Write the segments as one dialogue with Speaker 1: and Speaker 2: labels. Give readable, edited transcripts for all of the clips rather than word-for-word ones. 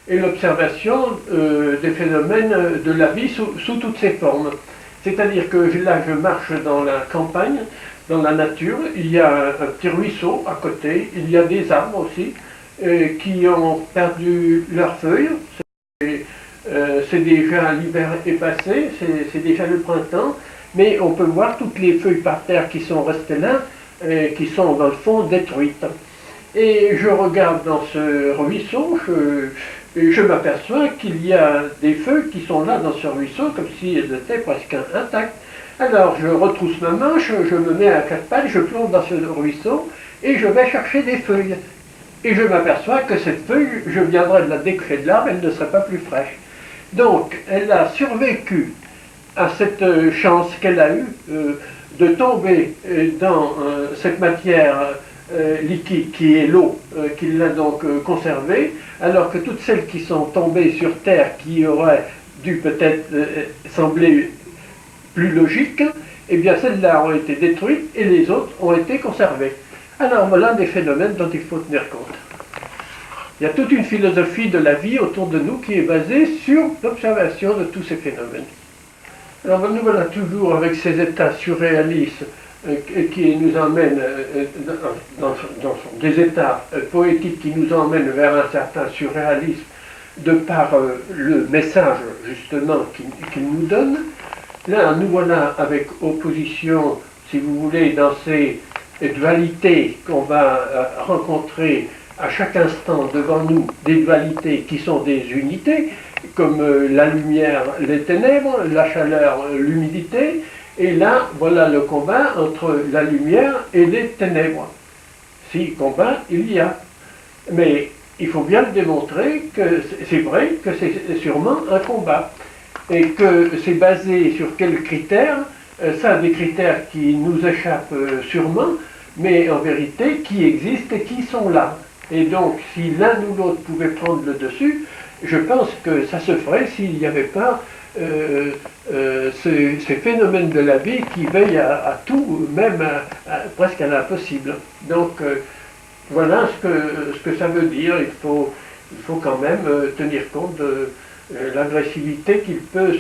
Speaker 1: et l'observation des phénomènes de la vie sous toutes ses formes. C'est-à-dire que là, je marche dans la campagne, dans la nature, il y a un petit ruisseau à côté, il y a des arbres aussi qui ont perdu leurs feuilles. C'est déjà l'hiver est passé, c'est déjà le printemps, mais on peut voir toutes les feuilles par terre qui sont restées là, qui sont dans le fond détruites. Et je regarde dans ce ruisseau, je m'aperçois qu'il y a des feuilles qui sont là dans ce ruisseau, comme si elles étaient presque intactes. Alors je retrousse ma manche, je me mets à quatre pattes, je plonge dans ce ruisseau et je vais chercher des feuilles. Et je m'aperçois que cette feuille, je viendrai de la découcher de l'arbre, elle ne serait pas plus fraîche. Donc elle a survécu à cette chance qu'elle a eue de tomber dans cette matière liquide qui est l'eau, qui l'a donc conservée, alors que toutes celles qui sont tombées sur Terre, qui auraient dû peut-être sembler plus logiques, eh bien celles-là ont été détruites et les autres ont été conservées. Alors voilà des phénomènes dont il faut tenir compte. Il y a toute une philosophie de la vie autour de nous qui est basée sur l'observation de tous ces phénomènes. Alors nous voilà toujours avec ces états surréalistes qui nous emmènent dans des états poétiques qui nous emmènent vers un certain surréalisme de par le message justement qu'il nous donne. Là, nous voilà avec opposition, si vous voulez, dans ces dualités qu'on va rencontrer à chaque instant devant nous, des dualités qui sont des unités, comme la lumière, les ténèbres, la chaleur, l'humidité, et là, voilà le combat entre la lumière et les ténèbres. Si combat, il y a. Mais il faut bien le démontrer que c'est vrai que c'est sûrement un combat. Et que c'est basé sur quels critères, ça, des critères qui nous échappent sûrement, mais en vérité qui existent et qui sont là. Et donc, si l'un ou l'autre pouvait prendre le dessus, je pense que ça se ferait s'il n'y avait pas ces phénomènes de la vie qui veillent à tout, même presque à l'impossible. Donc, voilà ce que ça veut dire. Il faut quand même tenir compte de l'agressivité qui peut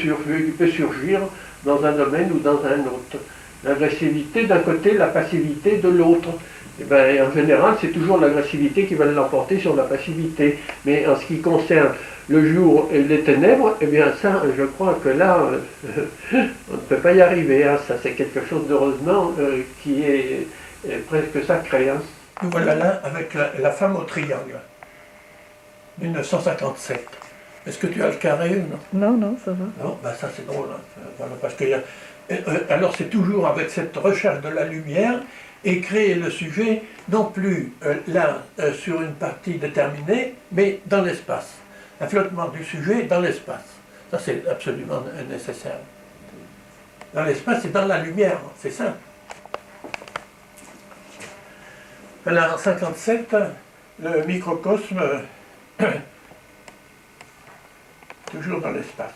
Speaker 1: surgir dans un domaine ou dans un autre. L'agressivité d'un côté, la passivité de l'autre. Eh bien, en général, c'est toujours l'agressivité qui va l'emporter sur la passivité. Mais en ce qui concerne le jour et les ténèbres, eh bien ça, je crois que là, on ne peut pas y arriver. Hein. Ça, c'est quelque chose d'heureusement qui est presque sacré. Hein.
Speaker 2: Nous voilà là avec la femme au triangle, 1957. Est-ce que tu as le carré ou
Speaker 3: non? Non, ça va.
Speaker 2: Non, ben ça c'est drôle. Hein. Voilà, parce que alors c'est toujours avec cette recherche de la lumière et créer le sujet, non plus là sur une partie déterminée, mais dans l'espace. Un flottement du sujet dans l'espace. Ça c'est absolument nécessaire. Dans l'espace et dans la lumière, c'est ça. Alors en 57, le microcosme, toujours dans l'espace.